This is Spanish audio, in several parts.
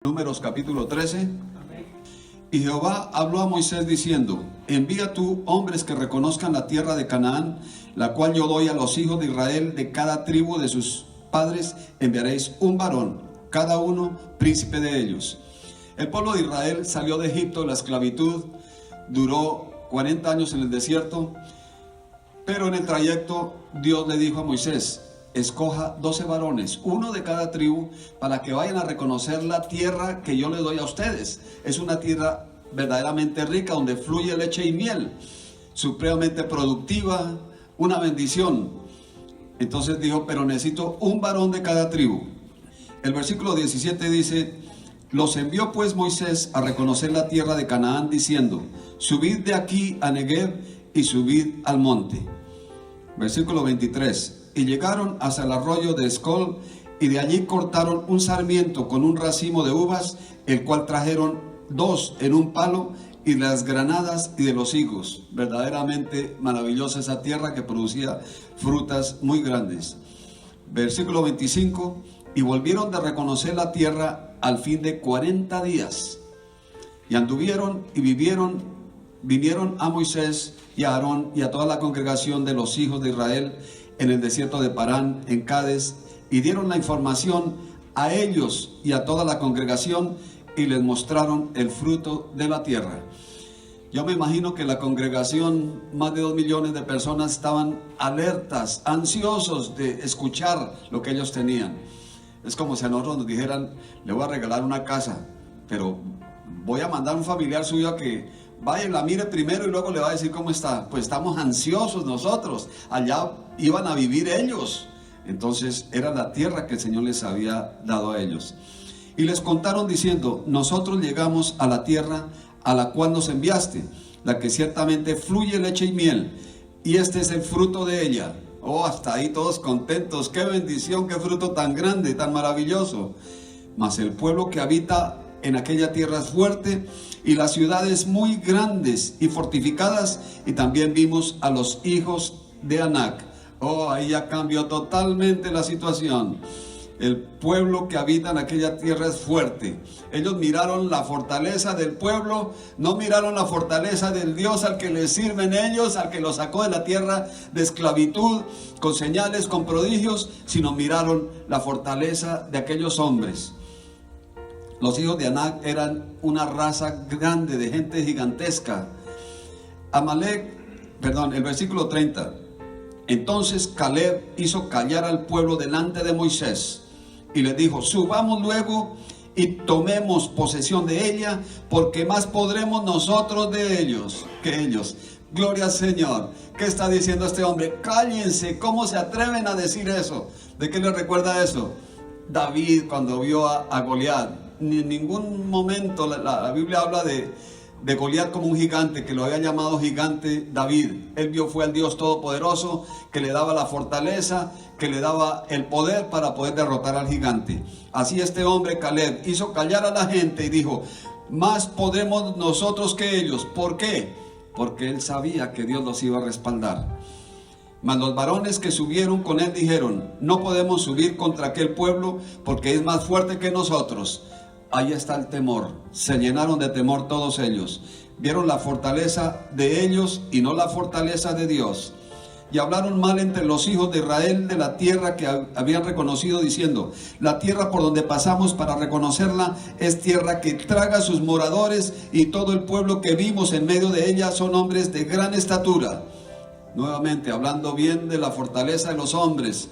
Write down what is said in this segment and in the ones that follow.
Números capítulo 13. Y Jehová habló a Moisés diciendo: envía tú hombres que reconozcan la tierra de Canaán, la cual yo doy a los hijos de Israel. De cada tribu de sus padres enviaréis un varón, cada uno príncipe de ellos. El pueblo de Israel salió de Egipto de la esclavitud, duró 40 años en el desierto, pero en el trayecto Dios le dijo a Moisés: escoja 12 varones, uno de cada tribu, para que vayan a reconocer la tierra que yo les doy a ustedes. Es una tierra verdaderamente rica, donde fluye leche y miel, supremamente productiva, una bendición. Entonces dijo: pero necesito un varón de cada tribu. El versículo 17 dice: los envió pues Moisés a reconocer la tierra de Canaán, diciendo: subid de aquí a Negev y subid al monte. Versículo 23. Y llegaron hasta el arroyo de Escol, y de allí cortaron un sarmiento con un racimo de uvas, el cual trajeron 2 en un palo, y las granadas y de los higos. Verdaderamente maravillosa esa tierra, que producía frutas muy grandes. Versículo 25. Y volvieron de reconocer la tierra al fin de 40 días. Y anduvieron y vinieron a Moisés y a Aarón y a toda la congregación de los hijos de Israel en el desierto de Parán, en Cades, y dieron la información a ellos y a toda la congregación, y les mostraron el fruto de la tierra. Yo me imagino que la congregación, más de 2 millones de personas, estaban alertas, ansiosos de escuchar lo que ellos tenían. Es como si a nosotros nos dijeran: le voy a regalar una casa, pero voy a mandar a un familiar suyo a que vaya y la mire primero y luego le va a decir cómo está. Pues estamos ansiosos nosotros. Allá iban a vivir ellos. Entonces era la tierra que el Señor les había dado a ellos. Y les contaron diciendo: nosotros llegamos a la tierra a la cual nos enviaste, la que ciertamente fluye leche y miel, y este es el fruto de ella. Oh, hasta ahí todos contentos. Qué bendición, qué fruto tan grande, tan maravilloso. Mas el pueblo que habita en aquella tierra es fuerte, y las ciudades muy grandes y fortificadas. Y también vimos a los hijos de Anac. Oh, ahí ya cambió totalmente la situación. El pueblo que habita en aquella tierra es fuerte. Ellos miraron la fortaleza del pueblo, no miraron la fortaleza del Dios al que les sirven ellos, al que los sacó de la tierra de esclavitud, con señales, con prodigios, sino miraron la fortaleza de aquellos hombres. Los hijos de Anac eran una raza grande, de gente gigantesca. El versículo 30. Entonces Caleb hizo callar al pueblo delante de Moisés, y le dijo: subamos luego y tomemos posesión de ella, porque más podremos nosotros de ellos que ellos. Gloria al Señor. ¿Qué está diciendo este hombre? Cállense. ¿Cómo se atreven a decir eso? ¿De qué le recuerda eso? David, cuando vio a Goliat. Ni en ningún momento la Biblia habla de Goliat como un gigante, que lo había llamado gigante David. Él vio fue al Dios Todopoderoso, que le daba la fortaleza, que le daba el poder para poder derrotar al gigante. Así este hombre Caleb hizo callar a la gente y dijo: más podemos nosotros que ellos. ¿Por qué? Porque él sabía que Dios los iba a respaldar. Mas los varones que subieron con él dijeron: no podemos subir contra aquel pueblo, porque es más fuerte que nosotros. Ahí está el temor. Se llenaron de temor todos ellos. Vieron la fortaleza de ellos y no la fortaleza de Dios. Y hablaron mal entre los hijos de Israel de la tierra que habían reconocido, diciendo: la tierra por donde pasamos para reconocerla es tierra que traga a sus moradores, y todo el pueblo que vimos en medio de ella son hombres de gran estatura. Nuevamente hablando bien de la fortaleza de los hombres,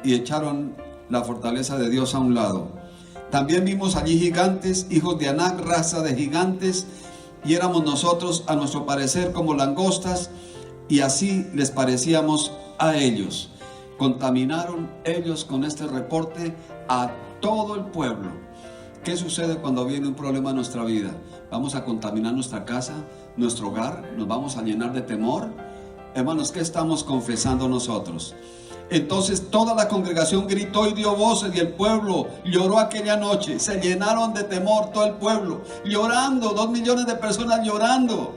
y echaron la fortaleza de Dios a un lado. También vimos allí gigantes, hijos de Anac, raza de gigantes, y éramos nosotros a nuestro parecer como langostas, y así les parecíamos a ellos. Contaminaron ellos con este reporte a todo el pueblo. ¿Qué sucede cuando viene un problema en nuestra vida? Vamos a contaminar nuestra casa, nuestro hogar, nos vamos a llenar de temor. Hermanos, ¿qué estamos confesando nosotros? Entonces toda la congregación gritó y dio voces, y el pueblo lloró aquella noche. Se llenaron de temor todo el pueblo, llorando, 2 millones de personas llorando.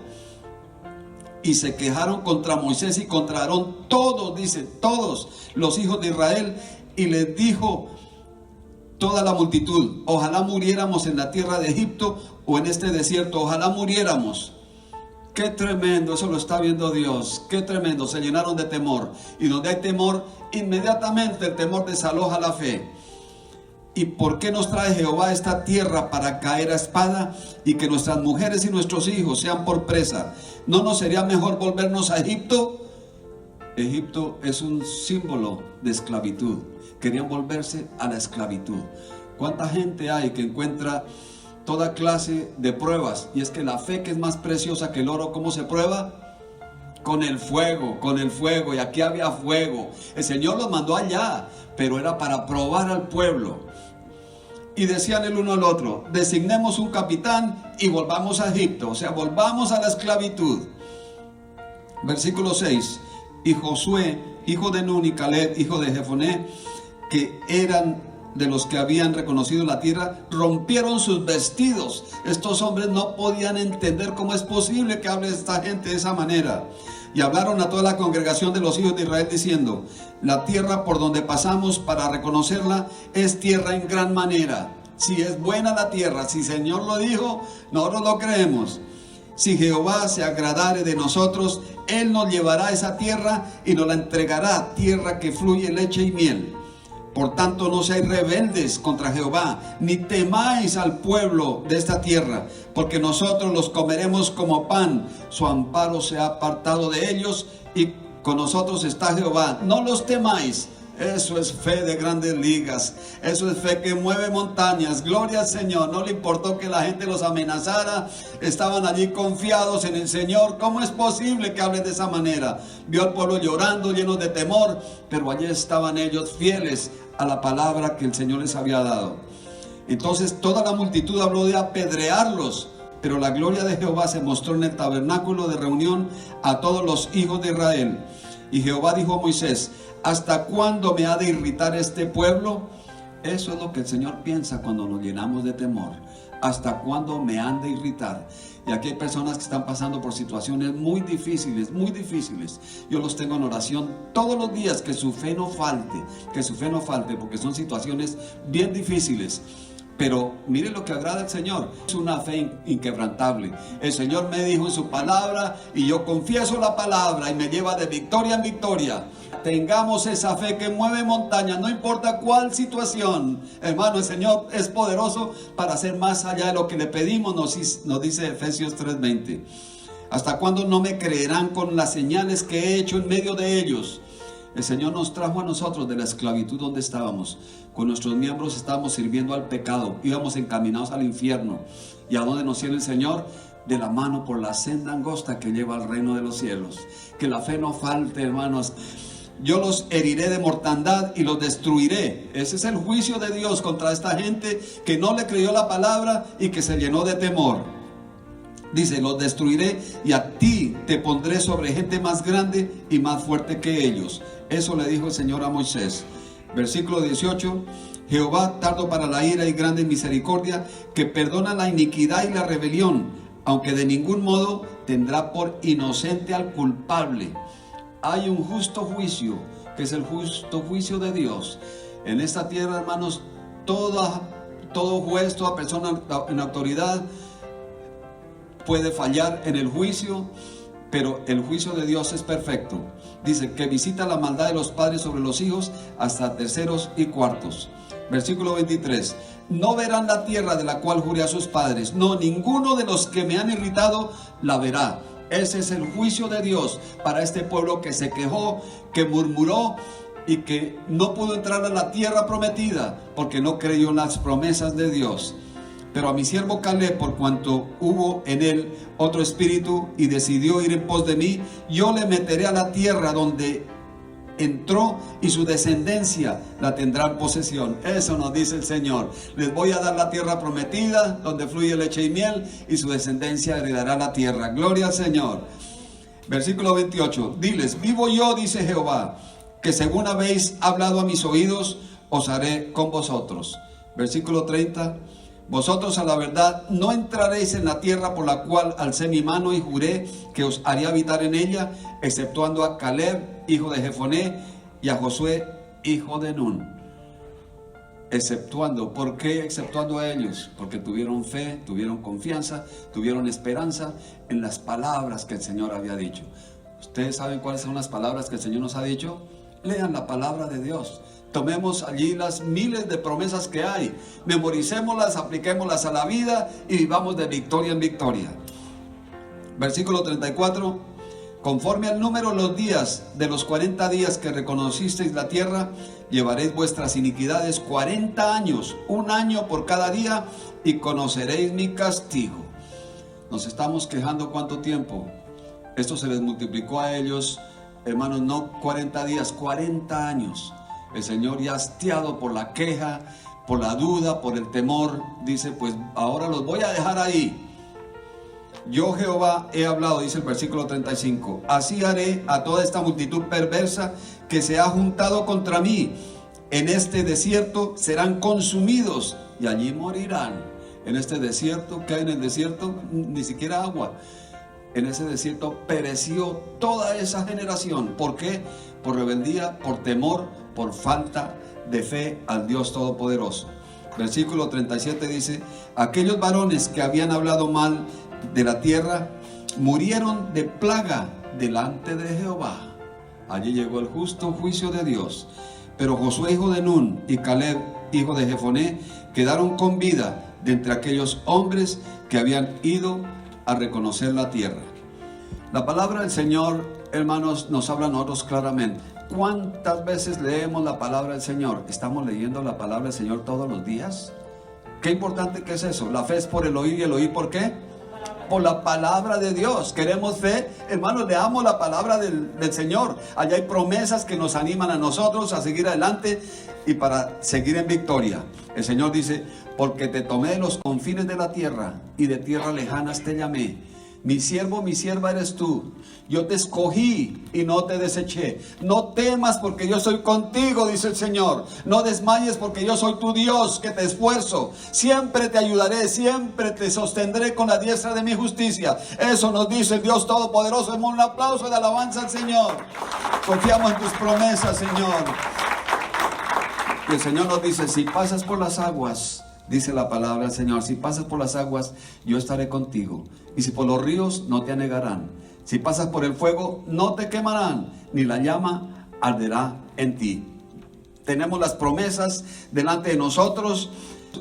Y se quejaron contra Moisés y contra Aarón, todos, dice, todos los hijos de Israel. Y les dijo: toda la multitud: ojalá muriéramos en la tierra de Egipto o en este desierto, ojalá muriéramos. Qué tremendo, eso lo está viendo Dios, qué tremendo. Se llenaron de temor, y donde hay temor, inmediatamente el temor desaloja la fe. ¿Y por qué nos trae Jehová a esta tierra? Para caer a espada y que nuestras mujeres y nuestros hijos sean por presa. ¿No nos sería mejor volvernos a Egipto? Egipto es un símbolo de esclavitud. Querían volverse a la esclavitud. ¿Cuánta gente hay que encuentra toda clase de pruebas? Y es que la fe, que es más preciosa que el oro, ¿cómo se prueba? Con el fuego, y aquí había fuego. El Señor los mandó allá, pero era para probar al pueblo. Y decían el uno al otro: designemos un capitán y volvamos a Egipto, o sea, volvamos a la esclavitud. Versículo 6: y Josué, hijo de Nun, y Caleb, hijo de Jefoné, que eran de los que habían reconocido la tierra, rompieron sus vestidos. Estos hombres no podían entender cómo es posible que hable esta gente de esa manera. Y hablaron a toda la congregación de los hijos de Israel diciendo: la tierra por donde pasamos para reconocerla es tierra en gran manera. Si es buena la tierra, si el Señor lo dijo, nosotros lo creemos. Si Jehová se agradare de nosotros, Él nos llevará a esa tierra y nos la entregará, tierra que fluye leche y miel. Por tanto, no seáis rebeldes contra Jehová, ni temáis al pueblo de esta tierra, porque nosotros los comeremos como pan. Su amparo se ha apartado de ellos, y con nosotros está Jehová. No los temáis. Eso es fe de grandes ligas. Eso es fe que mueve montañas. Gloria al Señor. No le importó que la gente los amenazara. Estaban allí confiados en el Señor. ¿Cómo es posible que hablen de esa manera? Vio al pueblo llorando, llenos de temor, pero allí estaban ellos fieles a la palabra que el Señor les había dado. Entonces toda la multitud habló de apedrearlos, pero la gloria de Jehová se mostró en el tabernáculo de reunión a todos los hijos de Israel. Y Jehová dijo a Moisés: ¿hasta cuándo me ha de irritar este pueblo? Eso es lo que el Señor piensa cuando nos llenamos de temor. ¿Hasta cuándo me han de irritar? Y aquí hay personas que están pasando por situaciones muy difíciles, muy difíciles. Yo los tengo en oración todos los días, que su fe no falte, porque son situaciones bien difíciles. Pero mire lo que agrada al Señor: es una fe inquebrantable. El Señor me dijo en su palabra, y yo confieso la palabra, y me lleva de victoria en victoria. Tengamos esa fe que mueve montañas, no importa cuál situación. Hermano, el Señor es poderoso para hacer más allá de lo que le pedimos, nos dice Efesios 3:20. ¿Hasta cuándo no me creerán con las señales que he hecho en medio de ellos? El Señor nos trajo a nosotros de la esclavitud donde estábamos. Con nuestros miembros estábamos sirviendo al pecado, íbamos encaminados al infierno. ¿Y a dónde nos tiene el Señor? De la mano por la senda angosta que lleva al reino de los cielos. Que la fe no falte, hermanos. Yo los heriré de mortandad y los destruiré. Ese es el juicio de Dios contra esta gente que no le creyó la palabra y que se llenó de temor. Dice: los destruiré, y a ti te pondré sobre gente más grande y más fuerte que ellos. Eso le dijo el Señor a Moisés. Versículo 18: Jehová, tardo para la ira y grande en misericordia, que perdona la iniquidad y la rebelión, aunque de ningún modo tendrá por inocente al culpable. Hay un justo juicio, que es el justo juicio de Dios. En esta tierra, hermanos, todo juez, toda persona en autoridad puede fallar en el juicio, pero el juicio de Dios es perfecto. Dice que visita la maldad de los padres sobre los hijos hasta terceros y cuartos. Versículo 23: no verán la tierra de la cual juré a sus padres, no, ninguno de los que me han irritado la verá. Ese es el juicio de Dios para este pueblo que se quejó, que murmuró y que no pudo entrar a la tierra prometida porque no creyó en las promesas de Dios. Pero a mi siervo Caleb, por cuanto hubo en él otro espíritu y decidió ir en pos de mí, yo le meteré a la tierra donde entró, y su descendencia la tendrá en posesión. Eso nos dice el Señor: les voy a dar la tierra prometida, donde fluye leche y miel, y su descendencia heredará la tierra. Gloria al Señor. Versículo 28: diles: vivo yo, dice Jehová, que según habéis hablado a mis oídos, os haré con vosotros. Versículo 30: vosotros a la verdad no entraréis en la tierra por la cual alcé mi mano y juré que os haría habitar en ella, exceptuando a Caleb, hijo de Jefoné, y a Josué, hijo de Nun. exceptuando. ¿Por qué exceptuando a ellos? Porque tuvieron fe, tuvieron confianza, tuvieron esperanza en las palabras que el Señor había dicho. ¿Ustedes saben cuáles son las palabras que el Señor nos ha dicho? Lean la palabra de Dios. Tomemos allí las miles de promesas que hay, memoricémoslas, apliquémoslas a la vida y vivamos de victoria en victoria. Versículo 34. Conforme al número de los días de los 40 días que reconocisteis la tierra, llevaréis vuestras iniquidades 40 años, un año por cada día, y conoceréis mi castigo. Nos estamos quejando cuánto tiempo. Esto se les multiplicó a ellos, hermanos, no 40 días, 40 años. El Señor, ya hastiado por la queja, por la duda, por el temor, dice: pues ahora los voy a dejar ahí. Yo, Jehová, he hablado, dice el versículo 35. Así haré a toda esta multitud perversa que se ha juntado contra mí. En este desierto serán consumidos y allí morirán. En este desierto, ¿qué hay en el desierto? Ni siquiera agua. En ese desierto pereció toda esa generación. ¿Por qué? Por rebeldía, por temor, por falta de fe al Dios Todopoderoso. Versículo 37 dice: aquellos varones que habían hablado mal de la tierra murieron de plaga delante de Jehová. Allí llegó el justo juicio de Dios. Pero Josué, hijo de Nun, y Caleb, hijo de Jefoné, quedaron con vida de entre aquellos hombres que habían ido a reconocer la tierra. La palabra del Señor, hermanos, nos habla a nosotros claramente. ¿Cuántas veces leemos la palabra del Señor? ¿Estamos leyendo la palabra del Señor todos los días? Qué importante que es eso. La fe es por el oír, y el oír, ¿por qué? Por la palabra de Dios. Queremos fe, hermanos, leamos la palabra del Señor. Allá hay promesas que nos animan a nosotros a seguir adelante y para seguir en victoria. El Señor dice: porque te tomé de los confines de la tierra y de tierras lejanas te llamé. Mi siervo, mi sierva eres tú. Yo te escogí y no te deseché. No temas, porque yo soy contigo, dice el Señor. No desmayes, porque yo soy tu Dios, que te esfuerzo. Siempre te ayudaré, siempre te sostendré con la diestra de mi justicia. Eso nos dice el Dios Todopoderoso. Demos un aplauso de alabanza al Señor. Confiamos en tus promesas, Señor. Y el Señor nos dice: si pasas por las aguas, dice la palabra del Señor, si pasas por las aguas, yo estaré contigo. Y si por los ríos, no te anegarán. Si pasas por el fuego, no te quemarán, ni la llama arderá en ti. Tenemos las promesas delante de nosotros.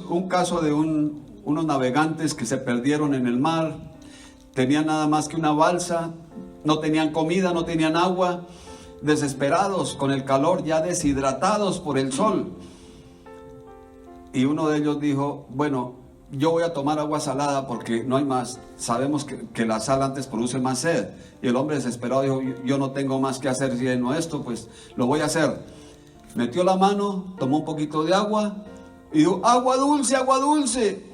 Un caso de unos navegantes que se perdieron en el mar. Tenían nada más que una balsa, no tenían comida, no tenían agua. Desesperados con el calor, ya deshidratados por el sol. Y uno de ellos dijo: bueno, yo voy a tomar agua salada porque no hay más. Sabemos que la sal antes produce más sed. Y el hombre desesperado dijo: yo no tengo más que hacer sino esto, pues lo voy a hacer. Metió la mano, tomó un poquito de agua y dijo: agua dulce, agua dulce.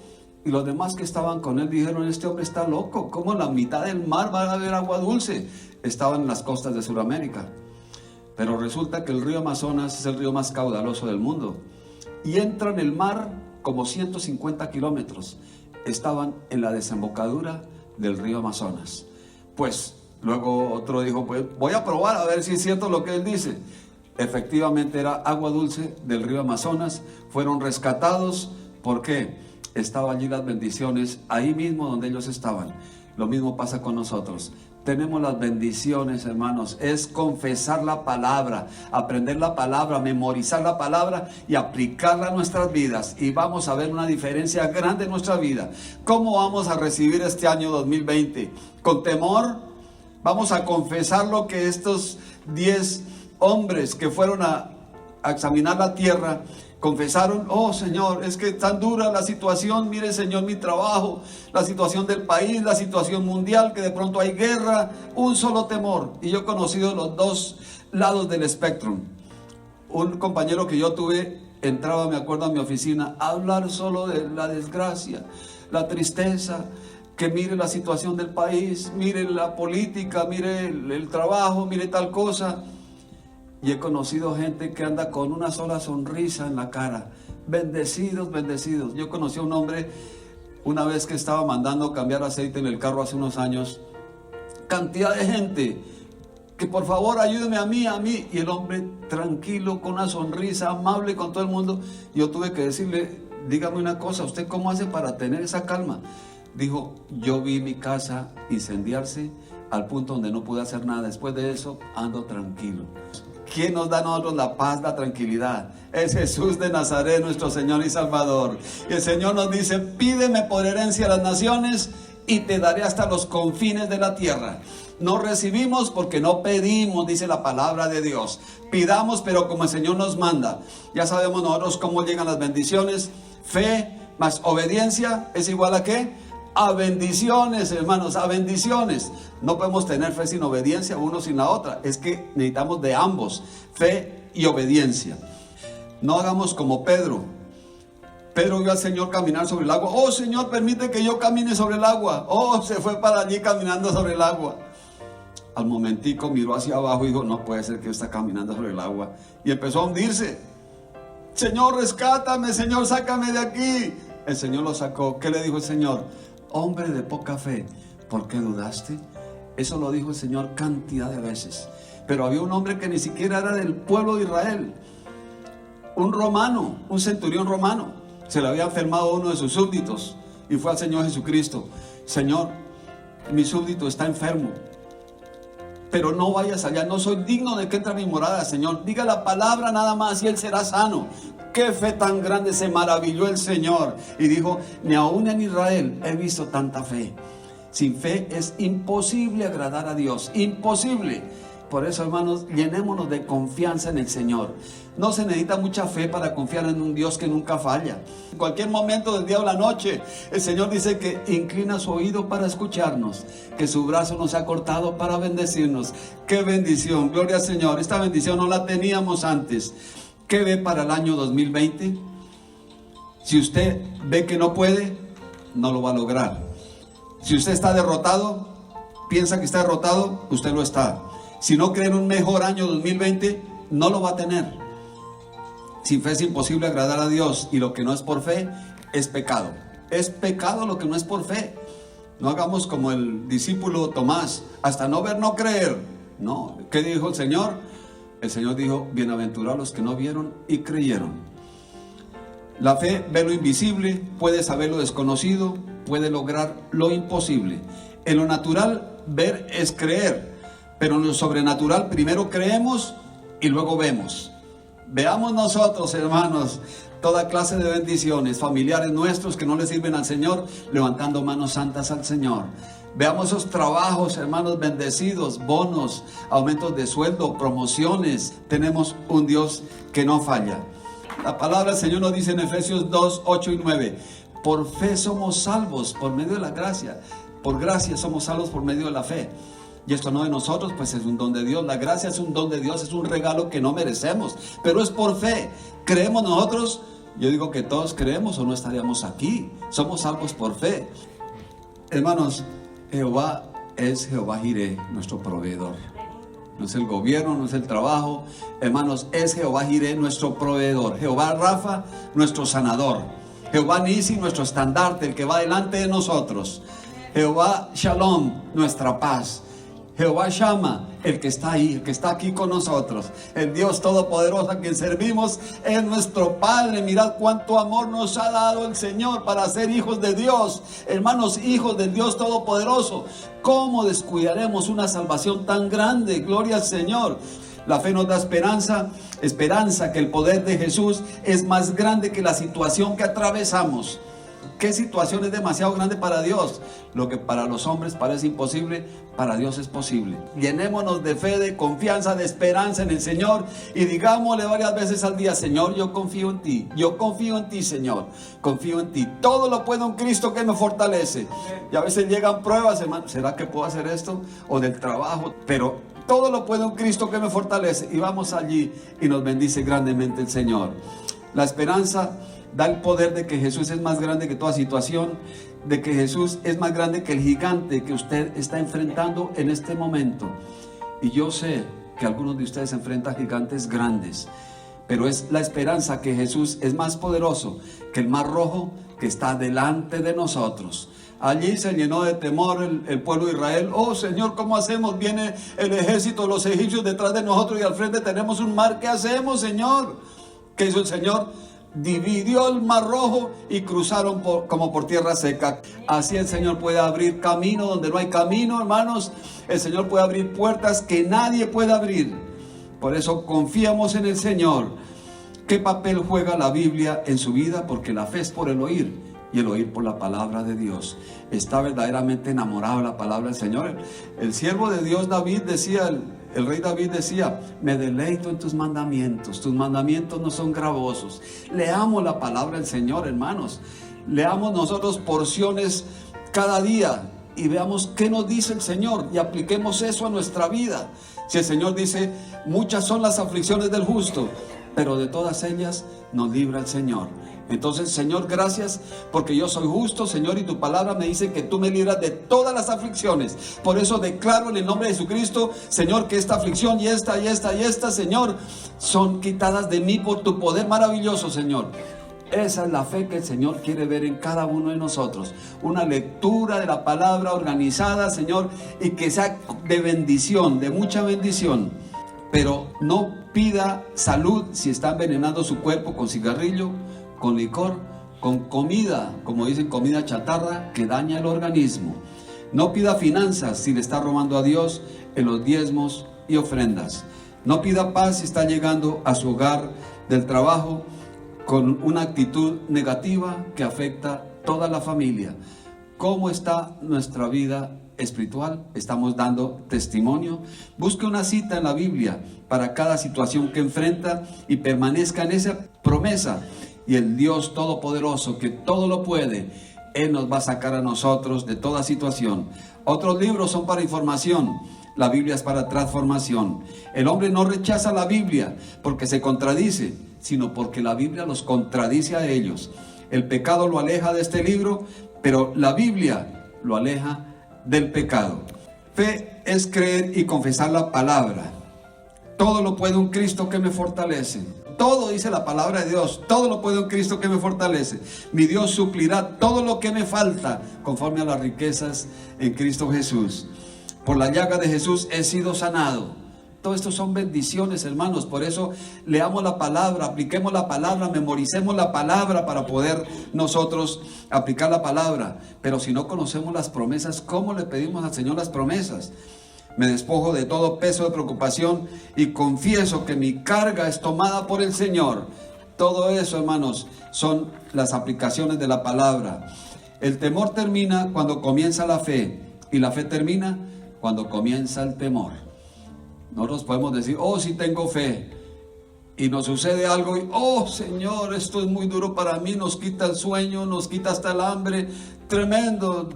Y los demás que estaban con él dijeron: este hombre está loco, ¿cómo en la mitad del mar va a haber agua dulce? Estaban en las costas de Sudamérica. Pero resulta que el río Amazonas es el río más caudaloso del mundo. Y entra en el mar como 150 kilómetros. Estaban en la desembocadura del río Amazonas. Pues luego otro dijo: pues voy a probar a ver si es cierto lo que él dice. Efectivamente era agua dulce del río Amazonas. Fueron rescatados. ¿Por qué? Estaban allí las bendiciones, ahí mismo donde ellos estaban. Lo mismo pasa con nosotros. Tenemos las bendiciones, hermanos. Es confesar la palabra, aprender la palabra, memorizar la palabra y aplicarla a nuestras vidas. Y vamos a ver una diferencia grande en nuestra vida. ¿Cómo vamos a recibir este año 2020? ¿Con temor? Vamos a confesar lo que estos 10 hombres que fueron a examinar la tierra confesaron: oh Señor, es que tan dura la situación, mire Señor mi trabajo, la situación del país, la situación mundial, que de pronto hay guerra, un solo temor. Y yo he conocido los dos lados del espectro. Un compañero que yo tuve entraba, me acuerdo, a mi oficina a hablar solo de la desgracia, la tristeza, que mire la situación del país, mire la política, mire el trabajo, mire tal cosa. Y he conocido gente que anda con una sola sonrisa en la cara. Bendecidos, bendecidos. Yo conocí a un hombre una vez que estaba mandando cambiar aceite en el carro hace unos años. Cantidad de gente. que por favor ayúdeme a mí. Y el hombre tranquilo, con una sonrisa, amable con todo el mundo. Yo tuve que decirle, dígame una cosa, ¿usted cómo hace para tener esa calma? Dijo, yo vi mi casa incendiarse al punto donde no pude hacer nada. Después de eso ando tranquilo. ¿Quién nos da a nosotros la paz, la tranquilidad? Es Jesús de Nazaret, nuestro Señor y Salvador. Y el Señor nos dice, pídeme por herencia a las naciones y te daré hasta los confines de la tierra. No recibimos porque no pedimos, dice la palabra de Dios. Pidamos, pero como el Señor nos manda. Ya sabemos nosotros cómo llegan las bendiciones. Fe más obediencia es igual a ¿qué? A bendiciones, hermanos, a bendiciones. No podemos tener fe sin obediencia, uno sin la otra. Es que necesitamos de ambos, fe y obediencia. No hagamos como Pedro. Pedro vio al Señor caminar sobre el agua. Oh, Señor, permite que yo camine sobre el agua. Oh, se fue para allí caminando sobre el agua. Al momentico miró hacia abajo y dijo, no puede ser que yo esté caminando sobre el agua. Y empezó a hundirse. Señor, rescátame, Señor, sácame de aquí. El Señor lo sacó. ¿Qué le dijo el Señor? Hombre de poca fe, ¿por qué dudaste? Eso lo dijo el Señor cantidad de veces. Pero había un hombre que ni siquiera era del pueblo de Israel. Un romano, un centurión romano. Se le había enfermado uno de sus súbditos y fue al Señor Jesucristo. Señor, mi súbdito está enfermo, pero no vayas allá, no soy digno de que entre a mi morada, Señor. Diga la palabra nada más y él será sano. Qué fe tan grande, se maravilló el Señor y dijo, ni aún en Israel he visto tanta fe. Sin fe es imposible agradar a Dios, imposible. Por eso, hermanos, llenémonos de confianza en el Señor. No se necesita mucha fe para confiar en un Dios que nunca falla. En cualquier momento del día o la noche, el Señor dice que inclina su oído para escucharnos, que su brazo nos ha cortado para bendecirnos. ¡Qué bendición! Gloria al Señor. Esta bendición no la teníamos antes. ¿Qué ve para el año 2020? Si usted ve que no puede, no lo va a lograr. Si usted está derrotado, piensa que está derrotado, usted lo está. Si no cree en un mejor año 2020, no lo va a tener. Sin fe es imposible agradar a Dios, y lo que no es por fe es pecado. Es pecado lo que no es por fe. No hagamos como el discípulo Tomás, hasta no ver, no creer. No, ¿qué dijo el Señor? El Señor dijo, bienaventurados los que no vieron y creyeron. La fe ve lo invisible, puede saber lo desconocido, puede lograr lo imposible. En lo natural, ver es creer, pero en lo sobrenatural primero creemos y luego vemos. Veamos nosotros, hermanos, toda clase de bendiciones, familiares nuestros que no le sirven al Señor, levantando manos santas al Señor. Veamos esos trabajos, hermanos, bendecidos, bonos, aumentos de sueldo, promociones. Tenemos un Dios que no falla. La palabra del Señor nos dice en Efesios 2, 8 y 9, por fe somos salvos por medio de la gracia. Por gracia somos salvos por medio de la fe. Y esto no de nosotros, pues es un don de Dios. La gracia es un don de Dios, es un regalo que no merecemos, pero es por fe. ¿Creemos nosotros? Yo digo que todos creemos o no estaríamos aquí. Somos salvos por fe. Hermanos, Jehová es Jehová Jireh, nuestro proveedor. No es el gobierno, no es el trabajo. Hermanos, es Jehová Jireh, nuestro proveedor. Jehová Rafa, nuestro sanador. Jehová Nisi, nuestro estandarte, el que va delante de nosotros. Jehová Shalom, nuestra paz. Jehová Shama, el que está ahí, el que está aquí con nosotros. El Dios Todopoderoso a quien servimos es nuestro Padre. Mirad cuánto amor nos ha dado el Señor para ser hijos de Dios. Hermanos, hijos del Dios Todopoderoso. ¿Cómo descuidaremos una salvación tan grande? Gloria al Señor. La fe nos da esperanza, esperanza que el poder de Jesús es más grande que la situación que atravesamos. ¿Qué situación es demasiado grande para Dios? Lo que para los hombres parece imposible, para Dios es posible. Llenémonos de fe, de confianza, de esperanza en el Señor y digámosle varias veces al día, Señor, yo confío en ti. Yo confío en ti, Señor. Confío en ti. Todo lo puedo en Cristo que me fortalece. Y a veces llegan pruebas, hermano, ¿será que puedo hacer esto? O del trabajo, pero todo lo puedo en Cristo que me fortalece. Y vamos allí y nos bendice grandemente el Señor. La esperanza da el poder de que Jesús es más grande que toda situación, de que Jesús es más grande que el gigante que usted está enfrentando en este momento. Y yo sé que algunos de ustedes enfrentan gigantes grandes, pero es la esperanza que Jesús es más poderoso que el mar rojo que está delante de nosotros. Allí se llenó de temor el pueblo de Israel. Oh Señor, ¿cómo hacemos? Viene el ejército de los egipcios detrás de nosotros y al frente tenemos un mar. ¿Qué hacemos, Señor? ¿Qué hizo el Señor? Dividió el mar rojo y cruzaron como por tierra seca. Así el Señor puede abrir camino donde no hay camino, hermanos. El Señor puede abrir puertas que nadie puede abrir. Por eso confiamos en el Señor. ¿Qué papel juega la Biblia en su vida? Porque la fe es por el oír y el oír por la palabra de Dios. Está verdaderamente enamorado de la palabra del Señor. El siervo de Dios David decía, el rey David decía: me deleito en tus mandamientos no son gravosos. Leamos la palabra del Señor, hermanos. Leamos nosotros porciones cada día y veamos qué nos dice el Señor y apliquemos eso a nuestra vida. Si el Señor dice: muchas son las aflicciones del justo, pero de todas ellas nos libra el Señor. Entonces, Señor, gracias porque yo soy justo, Señor, y tu palabra me dice que tú me libras de todas las aflicciones. Por eso declaro en el nombre de Jesucristo, Señor, que esta aflicción y esta, Señor, son quitadas de mí por tu poder maravilloso, Señor. Esa es la fe que el Señor quiere ver en cada uno de nosotros. Una lectura de la palabra organizada, Señor, y que sea de bendición, de mucha bendición. Pero no pida salud si está envenenando su cuerpo con cigarrillo, con licor, con comida, como dicen, comida chatarra que daña el organismo. No pida finanzas si le está robando a Dios en los diezmos y ofrendas. No pida paz si está llegando a su hogar del trabajo con una actitud negativa que afecta toda la familia. ¿Cómo está nuestra vida espiritual? ¿Estamos dando testimonio? Busque una cita en la Biblia para cada situación que enfrenta y permanezca en esa promesa. Y el Dios Todopoderoso, que todo lo puede, Él nos va a sacar a nosotros de toda situación. Otros libros son para información, la Biblia es para transformación. El hombre no rechaza la Biblia porque se contradice, sino porque la Biblia los contradice a ellos. El pecado lo aleja de este libro, pero la Biblia lo aleja del pecado. Fe es creer y confesar la palabra. Todo lo puede un Cristo que me fortalece. Todo dice la palabra de Dios. Todo lo puede un Cristo que me fortalece. Mi Dios suplirá todo lo que me falta conforme a las riquezas en Cristo Jesús. Por la llaga de Jesús he sido sanado. Todo esto son bendiciones, hermanos. Por eso leamos la palabra, apliquemos la palabra, memoricemos la palabra para poder nosotros aplicar la palabra. Pero si no conocemos las promesas, ¿cómo le pedimos al Señor las promesas? Me despojo de todo peso de preocupación y confieso que mi carga es tomada por el Señor. Todo eso, hermanos, son las aplicaciones de la palabra. El temor termina cuando comienza la fe y la fe termina cuando comienza el temor. Nosotros podemos decir: oh, sí tengo fe, y nos sucede algo y: oh Señor, esto es muy duro para mí, nos quita el sueño, nos quita hasta el hambre, tremendo.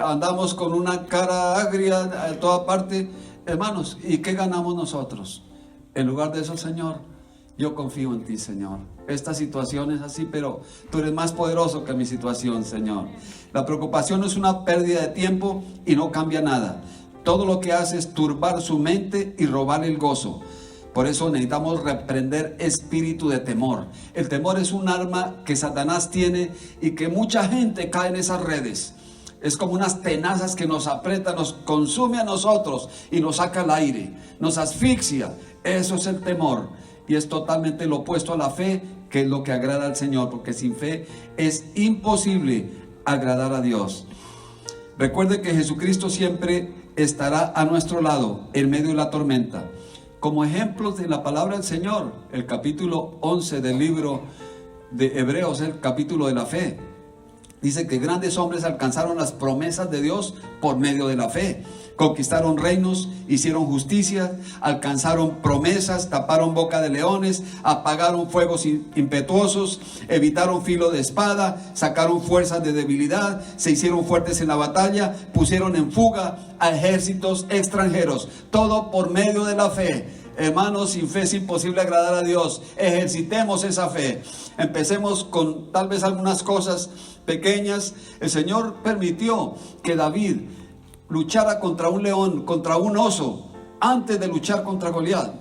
Andamos con una cara agria a toda parte, hermanos. ¿Y qué ganamos nosotros? En lugar de eso: Señor, yo confío en ti, Señor. Esta situación es así, pero tú eres más poderoso que mi situación, Señor. La preocupación es una pérdida de tiempo y no cambia nada. Todo lo que hace es turbar su mente y robar el gozo. Por eso necesitamos reprender espíritu de temor. El temor es un arma que Satanás tiene y que mucha gente cae en esas redes. Es como unas tenazas que nos aprieta, nos consume a nosotros y nos saca al aire, nos asfixia. Eso es el temor y es totalmente lo opuesto a la fe, que es lo que agrada al Señor, porque sin fe es imposible agradar a Dios. Recuerde que Jesucristo siempre estará a nuestro lado en medio de la tormenta. Como ejemplos de la palabra del Señor, el capítulo 11 del libro de Hebreos, el capítulo de la fe. Dice que grandes hombres alcanzaron las promesas de Dios por medio de la fe. Conquistaron reinos, hicieron justicia, alcanzaron promesas, taparon boca de leones, apagaron fuegos impetuosos, evitaron filo de espada, sacaron fuerzas de debilidad, se hicieron fuertes en la batalla, pusieron en fuga a ejércitos extranjeros. Todo por medio de la fe. Hermanos, sin fe es imposible agradar a Dios. Ejercitemos esa fe. Empecemos con tal vez algunas cosas pequeñas. El Señor permitió que David luchara contra un león, contra un oso, antes de luchar contra Goliat.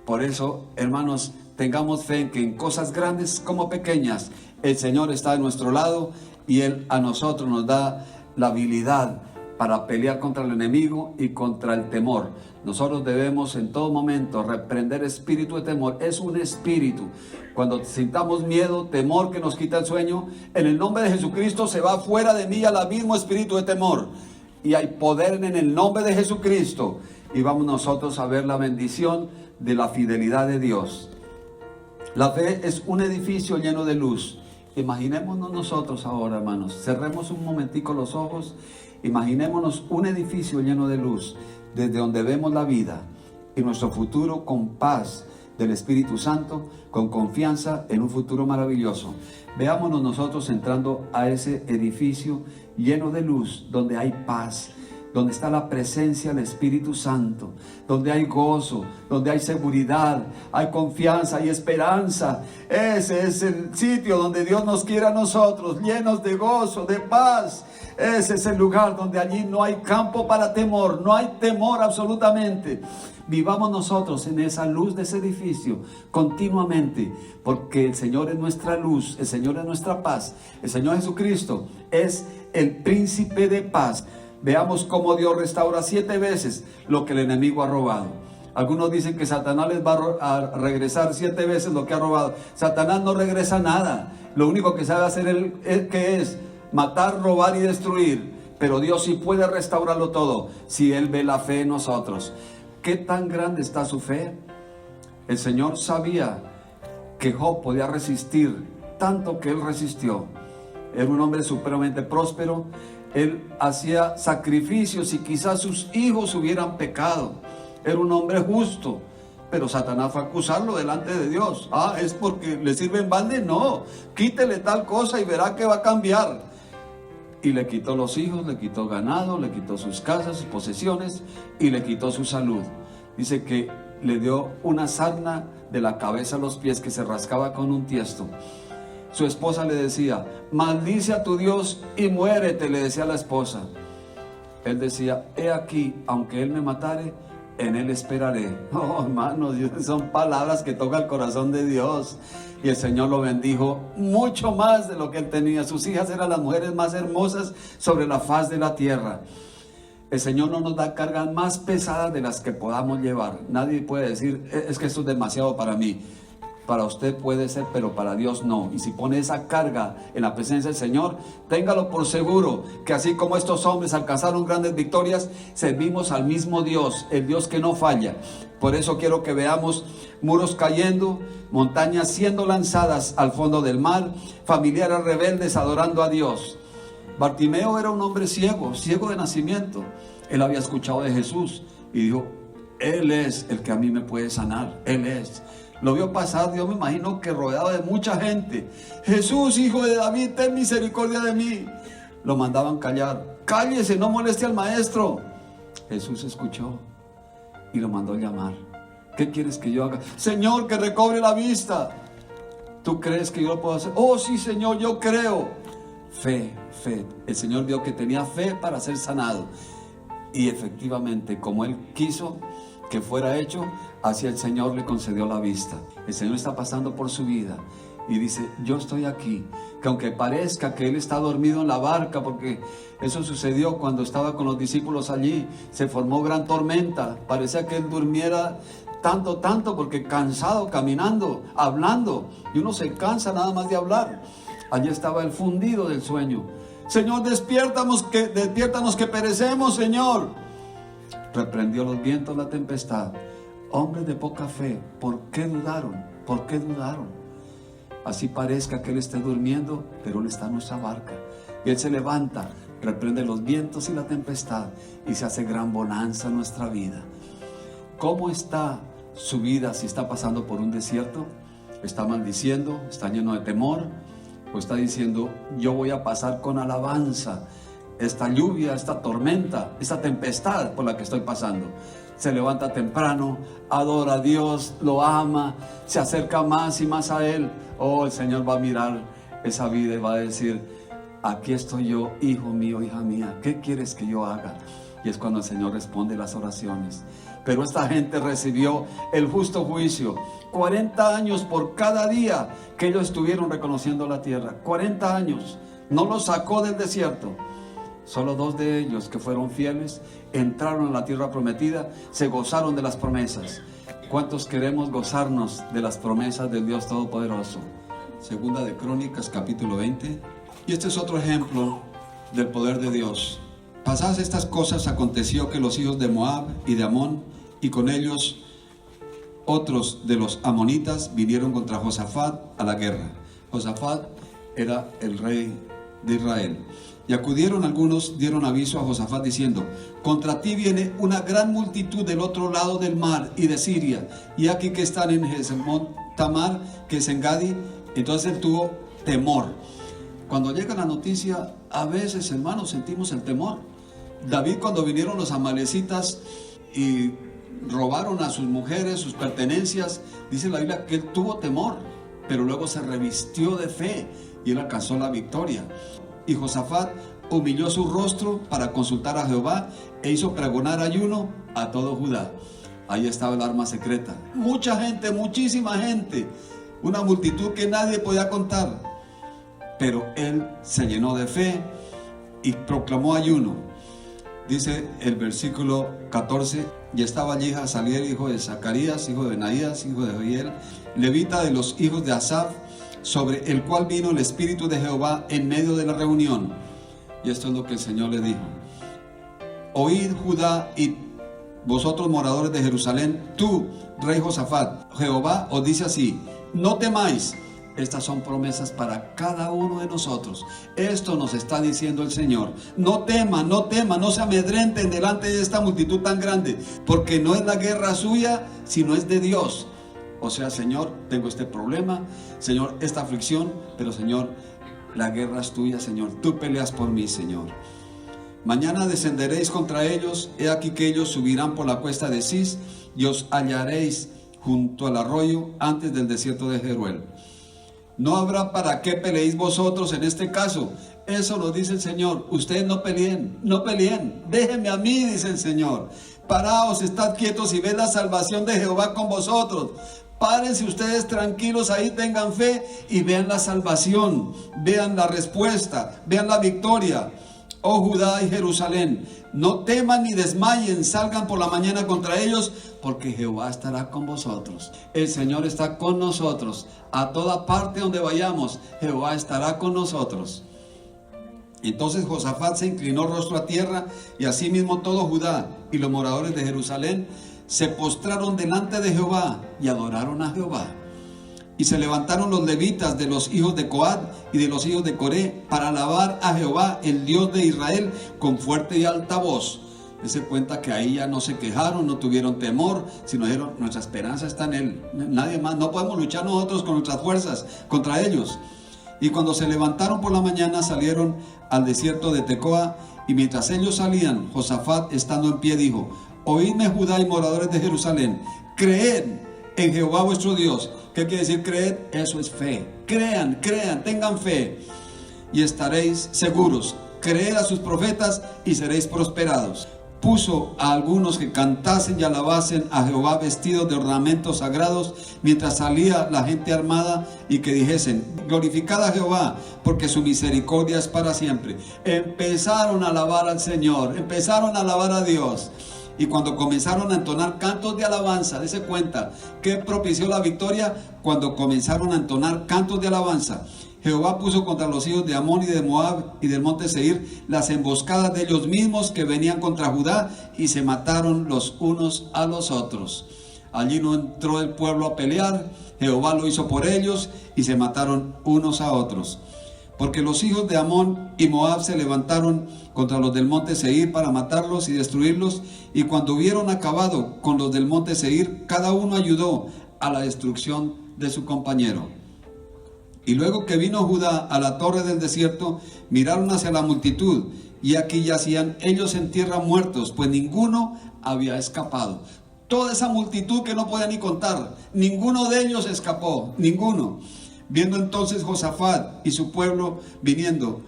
Por eso, hermanos, tengamos fe en que en cosas grandes como pequeñas, el Señor está de nuestro lado y Él a nosotros nos da la habilidad para pelear contra el enemigo y contra el temor. Nosotros debemos en todo momento reprender espíritu de temor. Es un espíritu. Cuando sintamos miedo, temor que nos quita el sueño, en el nombre de Jesucristo se va fuera de mí al abismo espíritu de temor. Y hay poder en el nombre de Jesucristo. Y vamos nosotros a ver la bendición de la fidelidad de Dios. La fe es un edificio lleno de luz. Imaginémonos nosotros ahora, hermanos. Cerremos un momentico los ojos. Imaginémonos un edificio lleno de luz, desde donde vemos la vida y nuestro futuro con paz del Espíritu Santo, con confianza en un futuro maravilloso. Veámonos nosotros entrando a ese edificio lleno de luz, donde hay paz, donde está la presencia del Espíritu Santo, donde hay gozo, donde hay seguridad, hay confianza, hay esperanza. Ese es el sitio donde Dios nos quiere a nosotros, llenos de gozo, de paz. Ese es el lugar donde allí no hay campo para temor, no hay temor absolutamente. Vivamos nosotros en esa luz de ese edificio continuamente, porque el Señor es nuestra luz, el Señor es nuestra paz. El Señor Jesucristo es el príncipe de paz. Veamos cómo Dios restaura 7 veces lo que el enemigo ha robado. Algunos dicen que Satanás les va a regresar 7 veces lo que ha robado. Satanás no regresa nada. Lo único que sabe hacer él es matar, robar y destruir. Pero Dios sí puede restaurarlo todo si Él ve la fe en nosotros. ¿Qué tan grande está su fe? El Señor sabía que Job podía resistir tanto que él resistió. Era un hombre supremamente próspero. Él hacía sacrificios y quizás sus hijos hubieran pecado. Era un hombre justo, pero Satanás fue a acusarlo delante de Dios. ¿Es porque le sirve en balde? No, quítele tal cosa y verá que va a cambiar. Y le quitó los hijos, le quitó ganado, le quitó sus casas, sus posesiones y le quitó su salud. Dice que le dio una sarna de la cabeza a los pies que se rascaba con un tiesto. Su esposa le decía: maldice a tu Dios y muérete, le decía a la esposa. Él decía: he aquí, aunque Él me matare, en Él esperaré. Oh, hermanos, son palabras que tocan el corazón de Dios. Y el Señor lo bendijo mucho más de lo que él tenía. Sus hijas eran las mujeres más hermosas sobre la faz de la tierra. El Señor no nos da cargas más pesadas de las que podamos llevar. Nadie puede decir: es que esto es demasiado para mí. Para usted puede ser, pero para Dios no. Y si pone esa carga en la presencia del Señor, téngalo por seguro que así como estos hombres alcanzaron grandes victorias, servimos al mismo Dios, el Dios que no falla. Por eso quiero que veamos muros cayendo, montañas siendo lanzadas al fondo del mar, familiares rebeldes adorando a Dios. Bartimeo era un hombre ciego, ciego de nacimiento. Él había escuchado de Jesús y dijo: Él es el que a mí me puede sanar, Él es. Lo vio pasar, yo me imagino que rodeado de mucha gente. Jesús, hijo de David, ten misericordia de mí. Lo mandaban callar. Cállese, no moleste al maestro. Jesús escuchó y lo mandó llamar. ¿Qué quieres que yo haga? Señor, que recobre la vista. ¿Tú crees que yo lo puedo hacer? Oh, sí, Señor, yo creo. Fe, fe. El Señor vio que tenía fe para ser sanado. Y efectivamente, como Él quiso que fuera hecho, así el Señor le concedió la vista. El Señor está pasando por su vida y dice: yo estoy aquí. Que aunque parezca que Él está dormido en la barca, porque eso sucedió cuando estaba con los discípulos allí, se formó gran tormenta. Parecía que Él durmiera tanto, porque cansado, caminando, hablando, y uno se cansa nada más de hablar. Allí estaba Él fundido del sueño. Señor, despiértanos que perecemos, Señor. Reprendió los vientos, la tempestad. Hombres de poca fe, ¿por qué dudaron? ¿Por qué dudaron? Así parezca que Él esté durmiendo, pero Él está en nuestra barca. Y Él se levanta, reprende los vientos y la tempestad, y se hace gran bonanza en nuestra vida. ¿Cómo está su vida si está pasando por un desierto? ¿Está maldiciendo? ¿Está lleno de temor? ¿O está diciendo: yo voy a pasar con alabanza esta lluvia, esta tormenta, esta tempestad por la que estoy pasando? Se levanta temprano, adora a Dios, lo ama, se acerca más y más a Él. Oh, el Señor va a mirar esa vida y va a decir: aquí estoy yo, hijo mío, hija mía, ¿qué quieres que yo haga? Y es cuando el Señor responde las oraciones. Pero esta gente recibió el justo juicio. 40 años por cada día que ellos estuvieron reconociendo la tierra. 40 años. No los sacó del desierto. Solo 2 de ellos, que fueron fieles, entraron a la tierra prometida, se gozaron de las promesas. ¿Cuántos queremos gozarnos de las promesas del Dios Todopoderoso? Segunda de Crónicas, capítulo 20. Y este es otro ejemplo del poder de Dios. Pasadas estas cosas, aconteció que los hijos de Moab y de Amón, y con ellos otros de los amonitas, vinieron contra Josafat a la guerra. Josafat era el rey de Israel. Y acudieron algunos, dieron aviso a Josafat diciendo: contra ti viene una gran multitud del otro lado del mar y de Siria, y aquí que están en Jesemón Tamar, que es en Gadi. Entonces él tuvo temor. Cuando llega la noticia, a veces, hermanos, sentimos el temor. David, cuando vinieron los amalecitas y robaron a sus mujeres, sus pertenencias, dice la Biblia que él tuvo temor, pero luego se revistió de fe y él alcanzó la victoria. Y Josafat humilló su rostro para consultar a Jehová e hizo pregonar ayuno a todo Judá. Ahí estaba el arma secreta. Mucha gente, muchísima gente, una multitud que nadie podía contar, pero él se llenó de fe y proclamó ayuno. Dice el versículo 14: y estaba allí Hasaliel, hijo de Zacarías, hijo de Benaías, hijo de Joiel, levita de los hijos de Asaf, sobre el cual vino el Espíritu de Jehová en medio de la reunión. Y esto es lo que el Señor le dijo: oíd Judá y vosotros moradores de Jerusalén, tú, rey Josafat, Jehová os dice así: no temáis. Estas son promesas para cada uno de nosotros. Esto nos está diciendo el Señor: no teman, no teman, no se amedrenten delante de esta multitud tan grande, porque no es la guerra suya, sino es de Dios. O sea, Señor, tengo este problema, Señor, esta aflicción, pero Señor, la guerra es tuya, Señor. Tú peleas por mí, Señor. Mañana descenderéis contra ellos. He aquí que ellos subirán por la cuesta de Cis y os hallaréis junto al arroyo antes del desierto de Jeruel. No habrá para qué peleéis vosotros en este caso. Eso lo dice el Señor. Ustedes no peleen, no peleen. Déjenme a mí, dice el Señor. Paraos, estad quietos y ved la salvación de Jehová con vosotros. Párense ustedes tranquilos ahí, tengan fe y vean la salvación, vean la respuesta, vean la victoria. Oh Judá y Jerusalén, no teman ni desmayen, salgan por la mañana contra ellos, porque Jehová estará con vosotros. El Señor está con nosotros. A toda parte donde vayamos, Jehová estará con nosotros. Entonces Josafat se inclinó rostro a tierra, y asimismo todo Judá y los moradores de Jerusalén se postraron delante de Jehová y adoraron a Jehová. Y se levantaron los levitas de los hijos de Coat y de los hijos de Coré para alabar a Jehová, el Dios de Israel, con fuerte y alta voz. Dese cuenta que ahí ya no se quejaron, no tuvieron temor, sino dijeron: nuestra esperanza está en Él, nadie más, no podemos luchar nosotros con nuestras fuerzas contra ellos. Y cuando se levantaron por la mañana, salieron al desierto de Tecoa, y mientras ellos salían, Josafat, estando en pie, dijo: oídme Judá y moradores de Jerusalén, creed en Jehová vuestro Dios. ¿Qué quiere decir creed? Eso es fe. Crean, tengan fe y estaréis seguros. Creed a sus profetas y seréis prosperados. Puso a algunos que cantasen y alabasen a Jehová vestidos de ornamentos sagrados, mientras salía la gente armada, y que dijesen: glorificad a Jehová, porque su misericordia es para siempre. Empezaron a alabar al Señor, empezaron a alabar a Dios. Y cuando comenzaron a entonar cantos de alabanza, dése cuenta que propició la victoria cuando comenzaron a entonar cantos de alabanza. Jehová puso contra los hijos de Amón y de Moab y del monte Seir las emboscadas de ellos mismos que venían contra Judá, y se mataron los unos a los otros. Allí no entró el pueblo a pelear, Jehová lo hizo por ellos, y se mataron unos a otros. Porque los hijos de Amón y Moab se levantaron contra los del monte Seir para matarlos y destruirlos, y cuando hubieron acabado con los del monte Seir, cada uno ayudó a la destrucción de su compañero. Y luego que vino Judá a la torre del desierto, miraron hacia la multitud, y aquí yacían ellos en tierra muertos, pues ninguno había escapado. Toda esa multitud que no podía ni contar, ninguno de ellos escapó, ninguno. Viendo entonces Josafat y su pueblo viniendo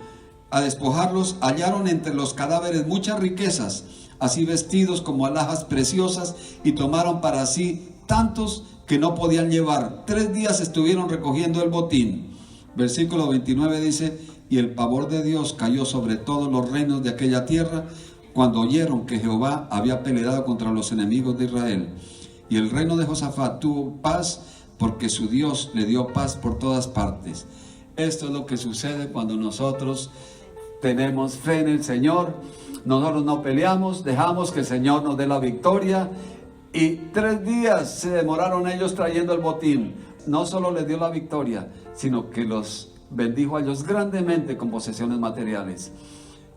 a despojarlos, hallaron entre los cadáveres muchas riquezas, así vestidos como alhajas preciosas, y tomaron para sí tantos que no podían llevar. 3 días estuvieron recogiendo el botín. Versículo 29 dice: y el pavor de Dios cayó sobre todos los reinos de aquella tierra, cuando oyeron que Jehová había peleado contra los enemigos de Israel. Y el reino de Josafat tuvo paz, porque su Dios le dio paz por todas partes. Esto es lo que sucede cuando nosotros tenemos fe en el Señor. Nosotros no peleamos, dejamos que el Señor nos dé la victoria. Y 3 días se demoraron ellos trayendo el botín. No solo les dio la victoria, sino que los bendijo a ellos grandemente con posesiones materiales.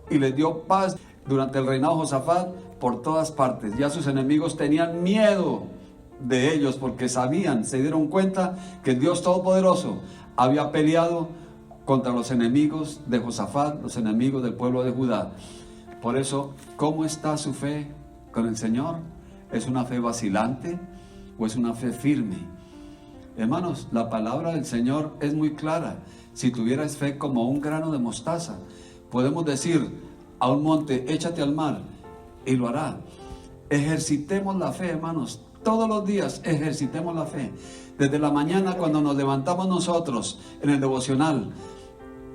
Y les dio paz durante el reinado de Josafat por todas partes. Ya sus enemigos tenían miedo de ellos, porque sabían, se dieron cuenta que el Dios Todopoderoso había peleado contra los enemigos de Josafat, los enemigos del pueblo de Judá. Por eso, ¿cómo está su fe con el Señor? ¿Es una fe vacilante o es una fe firme? Hermanos, la palabra del Señor es muy clara. Si tuvieras fe como un grano de mostaza, podemos decir a un monte, échate al mar, y lo hará. Ejercitemos la fe, hermanos. Todos los días ejercitemos la fe. Desde la mañana, cuando nos levantamos nosotros en el devocional,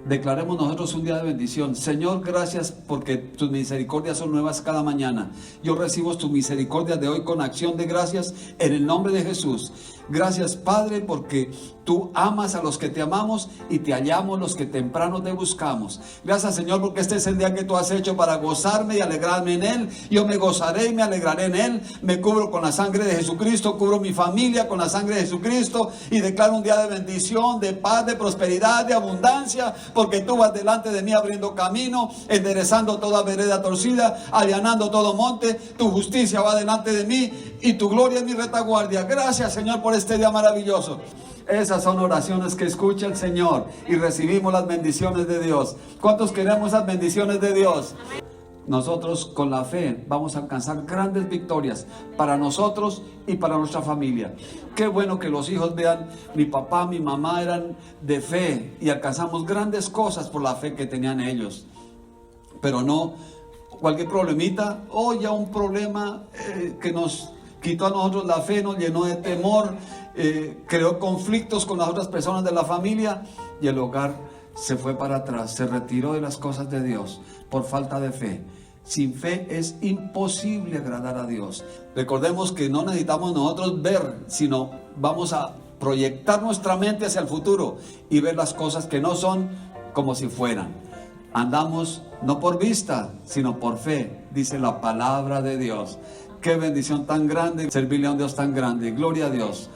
declaremos nosotros un día de bendición. Señor, gracias porque tus misericordias son nuevas cada mañana. Yo recibo tus misericordias de hoy con acción de gracias en el nombre de Jesús. Gracias, Padre, porque tú amas a los que te amamos y te hallamos los que temprano te buscamos. Gracias, Señor, porque este es el día que tú has hecho para gozarme y alegrarme en él. Yo me gozaré y me alegraré en él. Me cubro con la sangre de Jesucristo, cubro mi familia con la sangre de Jesucristo y declaro un día de bendición, de paz, de prosperidad, de abundancia, porque tú vas delante de mí abriendo camino, enderezando toda vereda torcida, allanando todo monte. Tu justicia va delante de mí y tu gloria es mi retaguardia. Gracias, Señor, por este día maravilloso. Esas son oraciones que escucha el Señor y recibimos las bendiciones de Dios. ¿Cuántos queremos esas bendiciones de Dios? Nosotros con la fe vamos a alcanzar grandes victorias para nosotros y para nuestra familia. Qué bueno que los hijos vean, mi papá, mi mamá eran de fe y alcanzamos grandes cosas por la fe que tenían ellos. Pero no cualquier problemita, o ya un problema que nos quitó a nosotros la fe, nos llenó de temor, creó conflictos con las otras personas de la familia y el hogar se fue para atrás, se retiró de las cosas de Dios por falta de fe. Sin fe es imposible agradar a Dios. Recordemos que no necesitamos nosotros ver, sino vamos a proyectar nuestra mente hacia el futuro y ver las cosas que no son como si fueran. Andamos no por vista, sino por fe, dice la palabra de Dios. Qué bendición tan grande servirle a un Dios tan grande. Gloria a Dios.